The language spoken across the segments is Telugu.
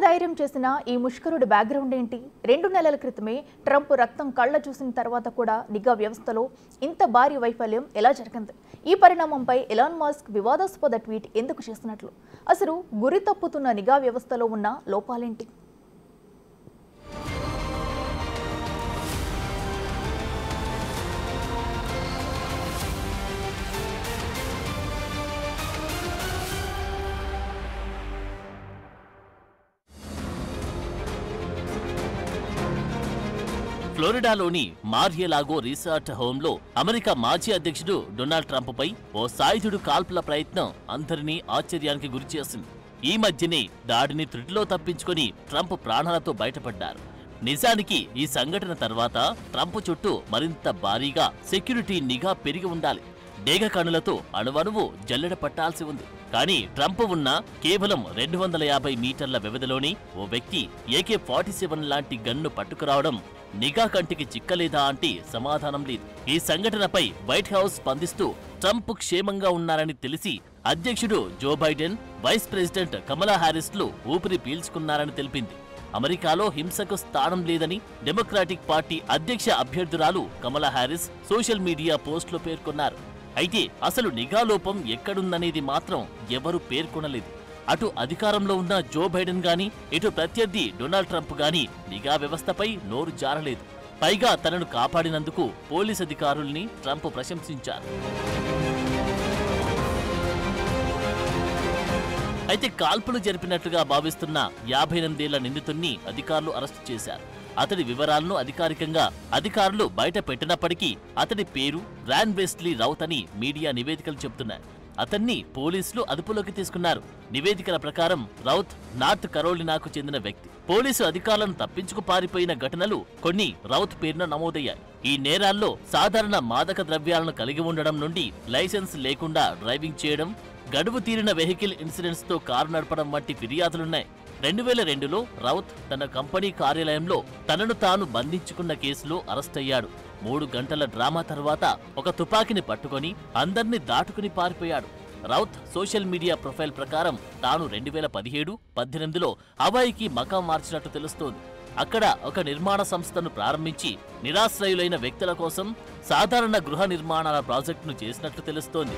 ధైర్యం చేసినా ఈ ముష్కరుడి బ్యాక్గ్రౌండ్ ఏంటి? 2 నెలల క్రితమే ట్రంప్ రక్తం కళ్ళ చూసిన తర్వాత కూడా నిఘా వ్యవస్థలో ఇంత భారీ వైఫల్యం ఎలా జరిగింది? ఈ పరిణామంపై ఎలాన్ మస్క్ వివాదాస్పద ట్వీట్ ఎందుకు చేస్తున్నట్లు? అసలు గురి తప్పుతున్న నిఘా వ్యవస్థలో ఉన్న లోపాలేంటి? ఫ్లోరిడాలోని మార్-ఎ-లాగో రిసార్ట్ హోంలో అమెరికా మాజీ అధ్యక్షుడు డొనాల్డ్ ట్రంప్పై ఓ సాయుధుడు కాల్పుల ప్రయత్నం అందరినీ ఆశ్చర్యానికి గురిచేసింది. ఈ మధ్యనే దాడిని త్రుటిలో తప్పించుకొని ట్రంప్ ప్రాణాలతో బయటపడ్డారు. నిజానికి ఈ సంఘటన తర్వాత ట్రంప్ చుట్టూ మరింత భారీగా సెక్యూరిటీ నిఘా పెరిగి ఉండాలి. డేగ కణులతో అణువణువు జల్లెడ పట్టాల్సి ఉంది. కానీ ట్రంప్ ఉన్న కేవలం 250 మీటర్ల వ్యవధిలోని ఓ వ్యక్తి AK-47 లాంటి గన్ను పట్టుకురావడం నిఘా కంటికి చిక్కలేదా అంటే సమాధానం లేదు. ఈ సంఘటనపై వైట్ హౌస్ స్పందిస్తూ ట్రంప్ క్షేమంగా ఉన్నారని తెలిసి అధ్యక్షుడు జో బైడెన్, వైస్ ప్రెసిడెంట్ కమలా హారిస్లు ఊపిరి పీల్చుకున్నారని తెలిపింది. అమెరికాలో హింసకు స్థానం లేదని డెమోక్రాటిక్ పార్టీ అధ్యక్ష అభ్యర్థురాలు కమలా హారిస్ సోషల్ మీడియా పోస్టులో పేర్కొన్నారు. అయితే అసలు నిఘా లోపం ఎక్కడుందనేది మాత్రం ఎవరూ పేర్కొనలేదు. అటు అధికారంలో ఉన్న జో బైడెన్ గాని, ఇటు ప్రత్యర్థి డొనాల్డ్ ట్రంప్ గాని నిఘా వ్యవస్థపై నోరు జారలేదు. పైగా తనను కాపాడినందుకు పోలీస్ అధికారుల్ని ట్రంప్ ప్రశంసించారు. అయితే కాల్పులు జరిపినట్లుగా భావిస్తున్న 58 ఏళ్ల నిందితుణ్ణి అధికారులు అరెస్టు చేశారు. అతడి వివరాలను అధికారులు బయట పెట్టినప్పటికీ అతడి పేరు రాన్ వెస్లీ రౌత్ అని మీడియా నివేదికలు చెబుతున్నాయి. అతన్ని పోలీసులు అదుపులోకి తీసుకున్నారు. నివేదికల ప్రకారం రౌత్ నార్త్ కరోలినాకు చెందిన వ్యక్తి. పోలీసు అధికారులను తప్పించుకు పారిపోయిన ఘటనలు కొన్ని రౌత్ పేరున నమోదయ్యాయి. ఈ నేరాల్లో సాధారణ మాదక ద్రవ్యాలను కలిగి ఉండడం నుండి లైసెన్స్ లేకుండా డ్రైవింగ్ చేయడం, గడువు తీరిన వెహికల్ ఇన్సిడెంట్స్ తో కారు నడపడం వంటి ఫిర్యాదులున్నాయి. 2002లో రౌత్ తన కంపెనీ కార్యాలయంలో తనను తాను బంధించుకున్న కేసులో అరెస్ట్ అయ్యాడు. 3 గంటల డ్రామా తర్వాత ఒక తుపాకీని పట్టుకొని అందర్నీ దాటుకుని పారిపోయాడు. రౌత్ సోషల్ మీడియా ప్రొఫైల్ ప్రకారం తాను 2017-18లో హవాయికి మకాం మార్చినట్టు తెలుస్తోంది. అక్కడ ఒక నిర్మాణ సంస్థను ప్రారంభించి నిరాశ్రయులైన వ్యక్తుల కోసం సాధారణ గృహ నిర్మాణాల ప్రాజెక్టును చేసినట్లు తెలుస్తోంది.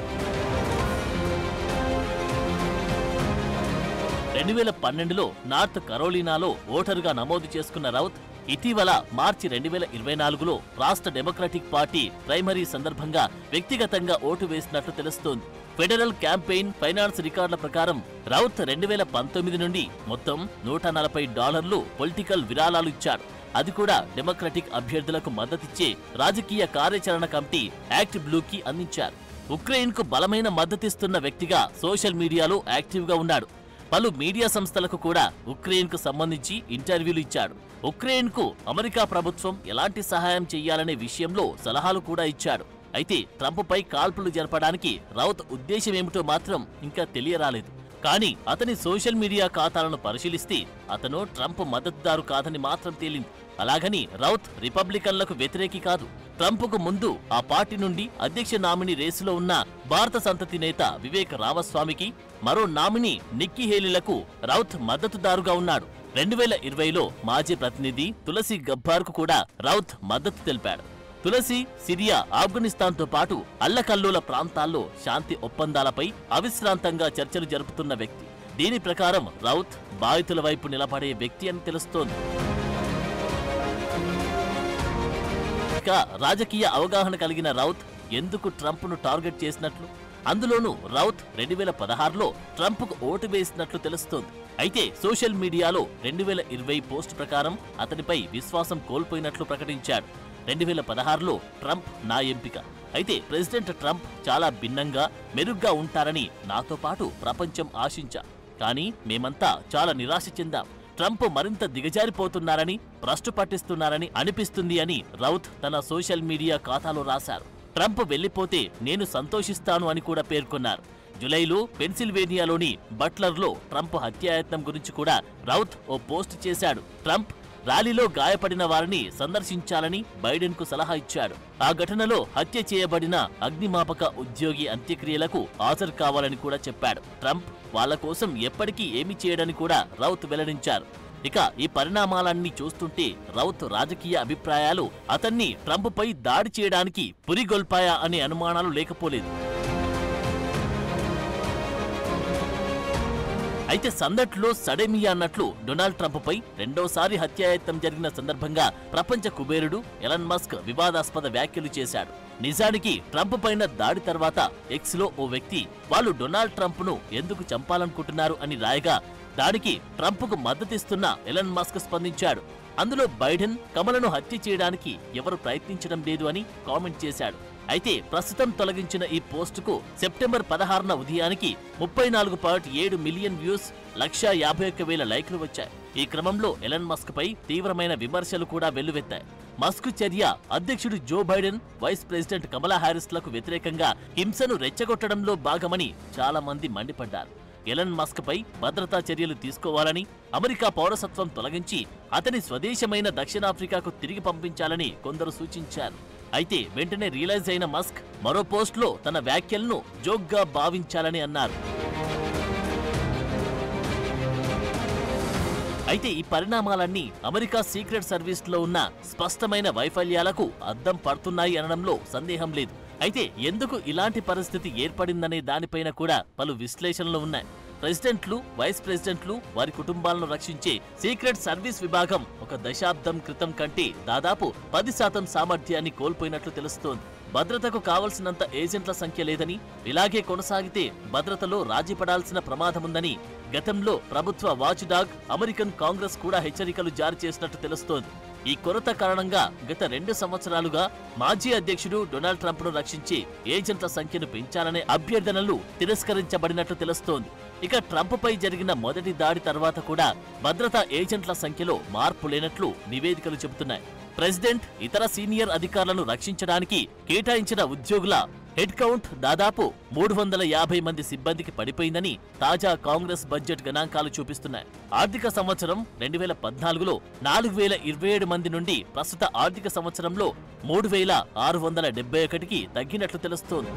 2012లో నార్త్ కరోలినాలో ఓటరుగా నమోదు చేసుకున్న రౌత్ ఇటీవల మార్చి 2024లో రాష్ట్ర డెమోక్రటిక్ పార్టీ ప్రైమరీ సందర్భంగా వ్యక్తిగతంగా ఓటు వేసినట్లు తెలుస్తోంది. ఫెడరల్ క్యాంపెయిన్ ఫైనాన్స్ రికార్డుల ప్రకారం రౌత్ 2019 నుండి మొత్తం $140 పొలిటికల్ విరాళాలు ఇచ్చాడు. అది కూడా డెమోక్రటిక్ అభ్యర్థులకు మద్దతిచ్చే రాజకీయ కార్యాచరణ కమిటీ యాక్ట్ బ్లూకి అందించారు. ఉక్రెయిన్కు బలమైన మద్దతిస్తున్న వ్యక్తిగా సోషల్ మీడియాలో యాక్టివ్గా ఉన్నాడు. పలు మీడియా సంస్థలకు కూడా ఉక్రెయిన్కు సంబంధించి ఇంటర్వ్యూలు ఇచ్చాడు. ఉక్రెయిన్కు అమెరికా ప్రభుత్వం ఎలాంటి సహాయం చెయ్యాలనే విషయంలో సలహాలు కూడా ఇచ్చాడు. అయితే ట్రంప్పై కాల్పులు జరపడానికి రౌత్ ఉద్దేశమేమిటో మాత్రం ఇంకా తెలియరాలేదు. కానీ అతని సోషల్ మీడియా ఖాతాలను పరిశీలిస్తే అతను ట్రంప్ మద్దతుదారు కాదని మాత్రం తేలింది. అలాగని రౌత్ రిపబ్లికన్లకు వ్యతిరేకి కాదు. ట్రంప్కు ముందు ఆ పార్టీ నుండి అధ్యక్ష నామినీ రేసులో ఉన్న భారత సంతతి నేత వివేక్ రామస్వామికి, మరో నామినీ నిక్కీ హేలీలకు రౌత్ మద్దతుదారుగా ఉన్నాడు. 2020లో మాజీ ప్రతినిధి తులసి గబ్బార్కు కూడా రౌత్ మద్దతు తెలిపాడు. తులసి సిరియా, ఆఫ్ఘనిస్తాన్తో పాటు అల్లకల్లోల ప్రాంతాల్లో శాంతి ఒప్పందాలపై అవిశ్రాంతంగా చర్చలు జరుపుతున్న వ్యక్తి. దీని ప్రకారం రౌత్ బాధితుల వైపు నిలబడే వ్యక్తి అని తెలుస్తోంది. ఇక రాజకీయ అవగాహన కలిగిన రౌత్ ఎందుకు ట్రంప్ను టార్గెట్ చేసినట్లు? అందులోనూ రౌత్ 2016లో ట్రంప్కు ఓటు వేసినట్లు తెలుస్తోంది. అయితే సోషల్ మీడియాలో 2020 పోస్ట్ ప్రకారం అతనిపై విశ్వాసం కోల్పోయినట్లు ప్రకటించాడు. 2016లో ట్రంప్ నా ఎంపిక. అయితే ప్రెసిడెంట్ ట్రంప్ చాలా భిన్నంగా, మెరుగ్గా ఉంటారని నాతో పాటు ప్రపంచం ఆశించా. కానీ మేమంతా చాలా నిరాశ చెందాం. ట్రంప్ మరింత దిగజారిపోతున్నారని, భ్రష్టు పట్టిస్తున్నారని అనిపిస్తుంది అని రౌత్ తన సోషల్ మీడియా ఖాతాలో రాశారు. ట్రంప్ వెళ్లిపోతే నేను సంతోషిస్తాను అని కూడా పేర్కొన్నారు. జులైలో పెన్సిల్వేనియాలోని బట్లర్లో ట్రంప్ హత్యాయత్నం గురించి కూడా రౌత్ ఓ పోస్ట్ చేశాడు. ట్రంప్ ర్యాలీలో గాయపడిన వారిని సందర్శించాలని బైడెన్కు సలహా ఇచ్చాడు. ఆ ఘటనలో హత్య చేయబడిన అగ్నిమాపక ఉద్యోగి అంత్యక్రియలకు హాజరు కావాలని కూడా చెప్పాడు. ట్రంప్ వాళ్ళ కోసం ఎప్పటికీ ఏమీ చేయడని కూడా రౌత్ వెల్లడించారు. ఇక ఈ పరిణామాలన్నీ చూస్తుంటే రౌత్ రాజకీయ అభిప్రాయాలు అతన్ని ట్రంప్పై దాడి చేయడానికి పురిగొల్పాయా అనే అనుమానాలు లేకపోలేదు. అయితే సందట్లో సడేమియా అన్నట్లు డొనాల్డ్ ట్రంప్పై రెండోసారి హత్యాయత్నం జరిగిన సందర్భంగా ప్రపంచ కుబేరుడు ఎలన్ మస్క్ వివాదాస్పద వ్యాఖ్యలు చేశాడు. నిజానికి ట్రంప్ పైన దాడి తర్వాత ఎక్స్లో ఓ వ్యక్తి వాళ్ళు డొనాల్డ్ ట్రంప్ను ఎందుకు చంపాలనుకుంటున్నారు అని రాయగా దానికి ట్రంప్కు మద్దతిస్తున్న ఎలన్ మస్క్ స్పందించాడు. అందులో బైడెన్ కమలను హత్య చేయడానికి ఎవరు ప్రయత్నించడం లేదు అని కామెంట్ చేశాడు. అయితే ప్రస్తుతం తొలగించిన ఈ పోస్టుకు సెప్టెంబర్ 16న ఉదయానికి 34.7 మిలియన్ వ్యూస్, 151,000 లైక్లు వచ్చాయి. ఈ క్రమంలో ఎలన్ మస్క్ పై తీవ్రమైన విమర్శలు కూడా వెల్లువెత్తాయి. మస్క్ చర్య అధ్యక్షుడు జో బైడెన్, వైస్ ప్రెసిడెంట్ కమలా హారిస్లకు వ్యతిరేకంగా హింసను రెచ్చగొట్టడంలో భాగమని చాలా మంది మండిపడ్డారు. ఎలన్ మస్క్ పై భద్రతా చర్యలు తీసుకోవాలని, అమెరికా పౌరసత్వం తొలగించి అతని స్వదేశమైన దక్షిణాఫ్రికాకు తిరిగి పంపించాలని కొందరు సూచించారు. అయితే వెంటనే రియలైజ్ అయిన మస్క్ మరో పోస్ట్లో తన వ్యాఖ్యలను జోక్గా భావించాలని అన్నారు. అయితే ఈ పరిణామాలన్నీ అమెరికా సీక్రెట్ సర్వీస్లో ఉన్న స్పష్టమైన వైఫల్యాలకు అద్దం పడుతున్నాయి అనడంలో సందేహం లేదు. అయితే ఎందుకు ఇలాంటి పరిస్థితి ఏర్పడిందనే దానిపైన కూడా పలు విశ్లేషణలు ఉన్నాయి. ప్రెసిడెంట్లు, వైస్ ప్రెసిడెంట్లు, వారి కుటుంబాలను రక్షించే సీక్రెట్ సర్వీస్ విభాగం ఒక దశాబ్దం క్రితం కంటే దాదాపు 10% సామర్థ్యాన్ని కోల్పోయినట్లు తెలుస్తోంది. భద్రతకు కావలసినంత ఏజెంట్ల సంఖ్య లేదని, ఇలాగే కొనసాగితే భద్రతలో రాజీ పడాల్సిన ప్రమాదముందని గతంలో ప్రభుత్వ వాచ్డాగ్ అమెరికన్ కాంగ్రెస్ కూడా హెచ్చరికలు జారీ చేసినట్టు తెలుస్తోంది. ఈ కొరత కారణంగా గత 2 సంవత్సరాలుగా మాజీ అధ్యక్షుడు డొనాల్డ్ ట్రంప్ను రక్షించే ఏజెంట్ల సంఖ్యను పెంచాలనే అభ్యర్థనలు తిరస్కరించబడినట్టు తెలుస్తోంది. ఇక ట్రంప్పై జరిగిన మొదటి దాడి తర్వాత కూడా భద్రతా ఏజెంట్ల సంఖ్యలో మార్పు లేనట్లు నివేదికలు చెబుతున్నాయి. ప్రెసిడెంట్, ఇతర సీనియర్ అధికారులను రక్షించడానికి కేటాయించిన ఉద్యోగుల హెడ్ కౌంట్ దాదాపు 350 మంది సిబ్బందికి పడిపోయిందని తాజా కాంగ్రెస్ బడ్జెట్ గణాంకాలు చూపిస్తున్నాయి. ఆర్థిక సంవత్సరం 2014లో 4,027 మంది నుండి ప్రస్తుత ఆర్థిక సంవత్సరంలో 3,671కి తగ్గినట్లు తెలుస్తోంది.